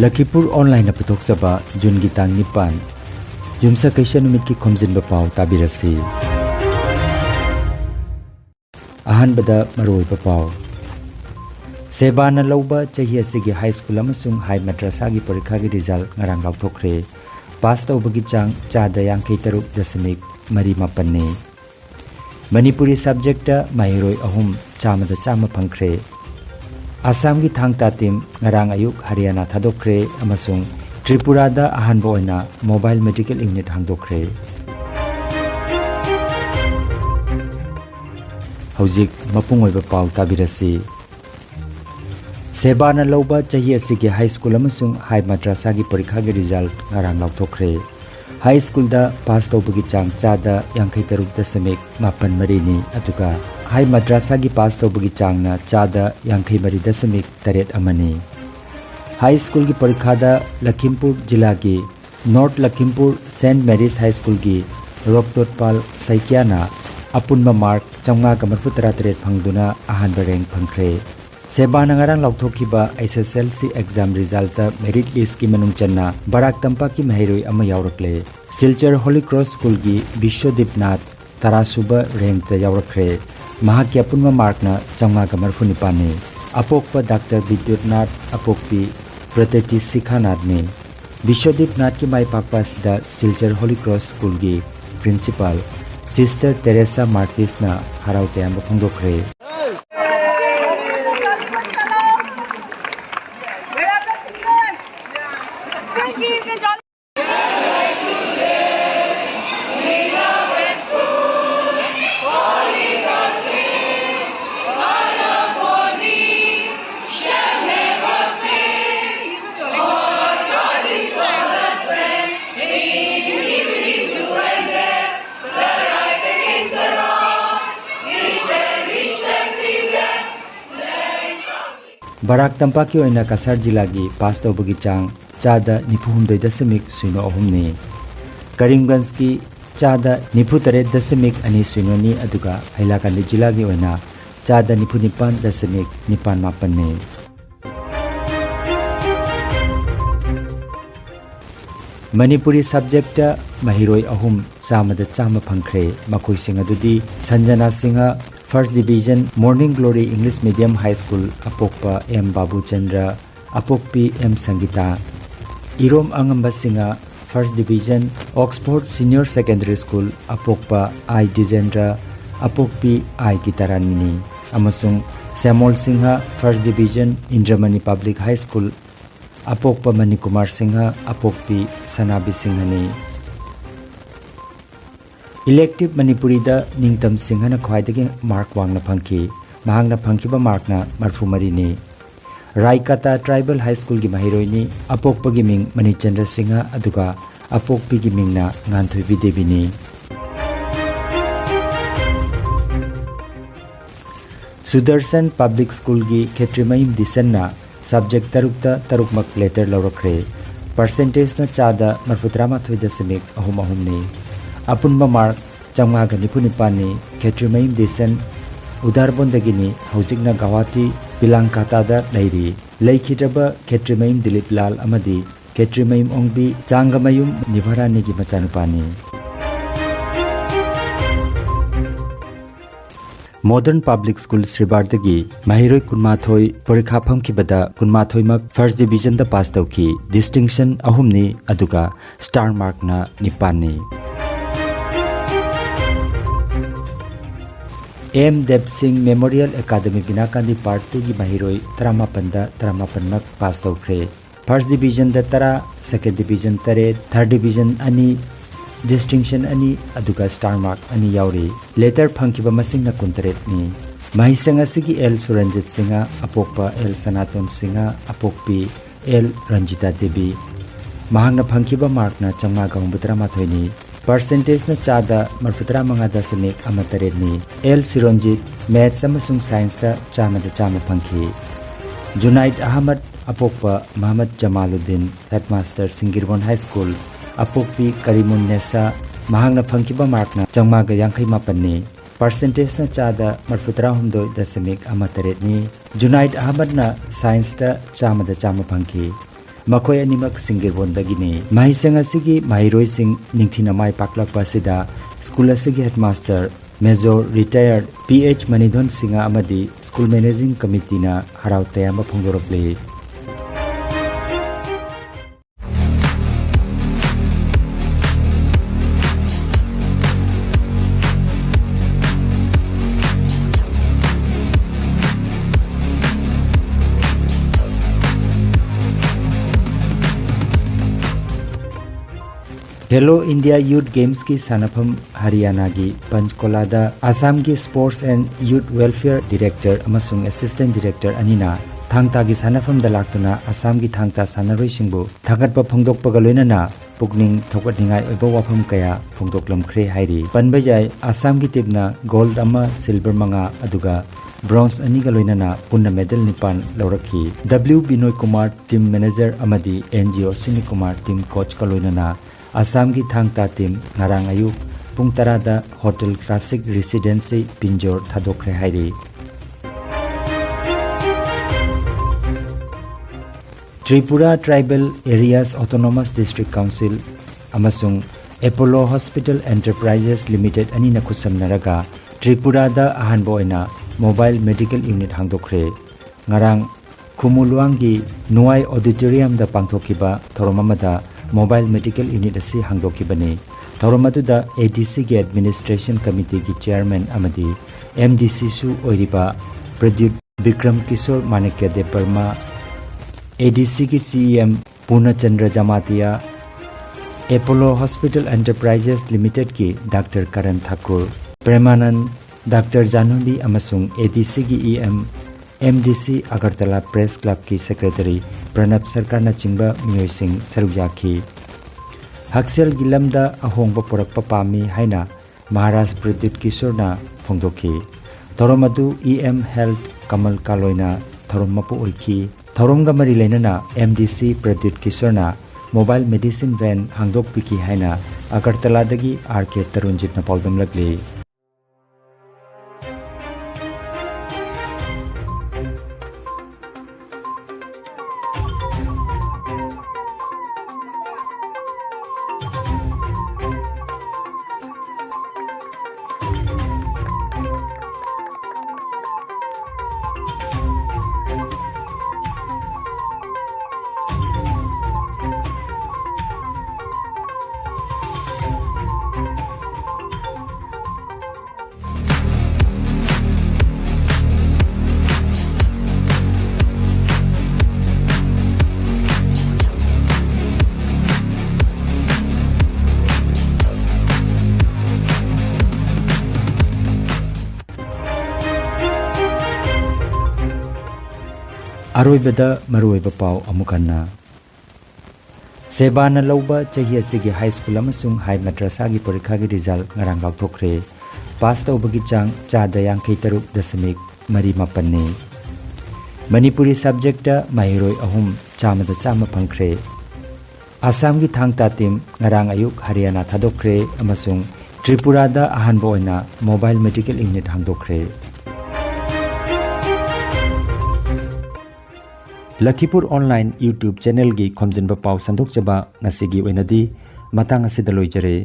Lakhipuronline na putoksaba June gitang nipan Yumsa kaisya numit ki Khomjinba Pao tabirasi. Ahanbada maroi Pao. Seba na lauba chahi asigi high school amasung high madrasa gi parikha gi result ngarang lauthokre. Pass tawbagi chang chada yangkai taruk dasamik mari mapanne. Manipuri subject ta mahiroi ahum chamada chama phangkre. Assam gi thang tatim ngarang ayuk Haryana thadokre amasung Tripura da ahanba oina mobile medical unit hangdokre. Haujik mapung oiba pau tabirasi. Seba na lauba chahi asigi high school amasung high madrasa gi parikha gi result ngarang lauthokre. High school da pass tawbagi chang chada yangkai taruk dasamik mapan marini atuga high madrasa gi pass tawbagi chang na chada yangkai mari dasamik taret amani. High school की परीक्षा दा लखीमपुर जिला की north Lakhimpur saint Mary's high school की रोकतोटपाल सैकियाना अपुनबा mark चंगा कमरफु तरातरेट फंगदुना Ahaan rank फंख्रे सेबा नंगारंग लौथोखिबा SSLC exam result merit list की मनुंग चन्ना बराक तंपाक की महरोई अमा यावरकले सिलचर होली क्रॉस स्कूल की विश्वदीपनाथ तरासुबा रैंक ता यावरखरे महा की अपुनबा मार्क ना चंगा कमरफु निपाने अपोकपा डॉक्टर विद्युतनाथ अपोकपी प्रत्यति सिखानाथ ने विश्वदीप नाथ की माई पाकपासदा सिलचर होली क्रॉस स्कूल की प्रिंसिपल सिस्टर टेरेसा मार्टिस ना हराउते हम फोंदोखरे Barak Tampak की ओइना कासार जिला की पास तौबगी चांग चादा निफुहुमदोय दशमिक शून्य अहुमनी करीमगंज की चादा निफु तरेट दशमिक अनि शून्यनी अदुगा हैलाकांदी जिला की ओइना चादा निफु निपान दशमिक निपान मापन्ने मणिपुरी सब्जेक्ट महिरोई अहुम चामदा चाम फंख्रे मखोई सिंह अदुदी Sanjana Singh first division morning glory English medium high school अपोकपा एम बाबू चंद्र अपोकपी M Sangeeta Irom Angamba Singh first division Oxford senior secondary school अपोकपा आई डिजेंद्र अपोकपी आई गितारानी अमसुंग Saimol Singh first division Indramani public high school अपोकपा मणिकुमार सिंह अपोकपी सनाबी सिंह ने इलेक्टिव मणिपुरी दा निंगतम सिंह ना ख्वाइदगी मार्क वांगना फंकी महांगना फंकीबा मार्कना मरफु मरीनी रायकाता ट्राइबल हाई स्कूल की महिरोइनी अपोकपगी मिंग मणिचंद्र सिंह अदुगा अपोकपीगी मिंगना गांथोइबी देवीनी सुदर्शन पब्लिक स्कूल की खेत्रिमयम दिसन्ना सब्जेक्ट तरुकमक लेटर लौरखरे परसेंटेज ना चादा मरफुतरामाथोइ दशमिक अहुम अहुमनी अपुनबा मार्क चंगागा निपुनिपानी खेत्रिमयम दिसन उदारबोंदगिनी हौजिकना गवाहाटी पिलांकातादा लैरी लैखिद्रबा खेत्रिमयम दिलीप लाल अमदी खेत्रिमयम ओंगबी चांगमयुम निभरानी की मचानुपानी मॉडर्न पब्लिक स्कूल श्रीबारदगी महिरोई कुनमाथोई परीक्षा फमखिबदा कुनमाथोइमक फर्स्ट डिवीजन दा पास तौखी डिस्टिंक्शन अहुमनी अदुगा स्टार मार्क ना Nipani M Dev Singh memorial academy बिनाकांदी part 2 की महिरोई तरामापनमक पास तौखरे फर्स्ट डिवीजन दा तरा सेकेंड डिवीजन तरे थर्ड डिवीजन अनि डिस्टिंक्शन अनि अदुगा स्टार मार्क अनि यावरी लेटर फंकिबा मसिंग ना कुंतरेटनी महिसंग असिगी एल सुरंजित सिंह अपोकपा एल सनातन सिंह अपोकपी एल रंजिता देवी महांगना फंकिबा मार्क ना चंगा गांबुतरा माथोइनी परसेंटेज न चादा मरफुतरा मंगा दशमिक अमतरेनी एल सिरोंजित मैथ्स अमसुंग साइंस ता चामदा चाम फंखी जुनाइद अहमद अपोकपा Mohammad Jamaluddin headmaster Singirbon high school अपोकपी करीमुन्नेसा महांगना फंकिबा मार्कना चंगमागा यांखै मापन्नी परसेंटेज न चादा मरफुतरा हुमदोय दशमिक अमतरेनी जुनाइद अहमद ना साइंस ता चामदा चाम फंखी Makoi animak Singirwondagini Mahisang asigi Mahiroi Sing Ningthina Mai Paklakpa asida School asigi Headmaster Major Retired PH Manidhon Singa amadi School Managing Committee na harau tayamba phongdorokle. Hello India Youth Games की सनाफम हरियाणा की पंचकोलादा असम की sports and youth welfare director अमसुंग assistant director अनिना थांगता की सनाफम दलाक्तुना असम की थांगता सानारोइसिंगबु थागतपा फोंदोकपगा लोइनाना पुकनिंग थोकनिंगाय ओइबा वाफम कया फोंदोकलमख्रे हाइरि पनबजाय असम की टीमना गोल्ड अमा सिल्वर मंगा अदुगा ब्रोंज अनिगा लोइनाना पुन्ना मेडल निपान लौरखी W Binoy Kumar team manager अमदी NGO Sini Kumar team coach का लोइनाना असम की Thangta team ngarang ayuk pung 10 da hotel classic residency Pinjore थादोखरे हाइरि Tripura tribal areas autonomous district council अमसुंग एपोलो हॉस्पिटल एंटरप्राइजेस लिमिटेड अनि नखुसमनरगा त्रिपुरा दा अहानबो ओइना मोबाइल मेडिकल यूनिट हांगदोखरे ngarang खुमुलवांगी नुआई ऑडिटोरियम दा पांगथोखिबा थोरममदा मोबाइल मेडिकल यूनिट असी हांगदोखिबने थोरमदुदा ADC की एडमिनिस्ट्रेशन कमिटी की चेयरमैन अमदी MDC सु ओइरिबा प्रद्युत विक्रम किशोर माणिक्य देवर्मा ADC की CEM Purnachandra Jamatia Apollo hospital enterprises limited की डॉक्टर करण ठाकुर प्रेमानंद डॉक्टर जानवी अमसुंग ADC की EM MDC Agartala press club की सेक्रेटरी प्रणब सरकार न चिंबा मियोय सिंह सरुयाखी हक्सेल गिलमदा अहोंगबा पोरकपा पामी हाइना महाराज प्रद्युत किशोरना फोंदोखी थोरमदु EM हेल्थ कमल कालोइना थोरमपु ओइखी थोरमगा मरी लेनना MDC प्रद्युत किशोरना मोबाइल मेडिसिन वैन हांगदोकपिकी हाइना अगरतलादगी RK तरुणजित न पाउदमलगले अरोइबदा मरुइबा पाव अमुकन्ना सेबाना लौबा चही असिगी हाई स्कूल अमसुंग हाई मद्रासा की परीक्षा की रिजल्ट ngarang लाउथोखरे पास तौबगी चांग चादा यांखै तरुक दशमिक मरी मापन्ने मणिपुरी सब्जेक्ट माहिरोय अहुम चामदा चाम फंखरे असम की थांगता टीम ngarang अयुक हरियाणा थादोखरे अमसुंग त्रिपुरा दा अहानबो ओइना मोबाइल मेडिकल यूनिट हांगदोखरे लखीपुर ऑनलाइन यूट्यूब चैनल की खोमजिनबा पाव संदोकजबा ngasi gi oinadi matang asida loijare।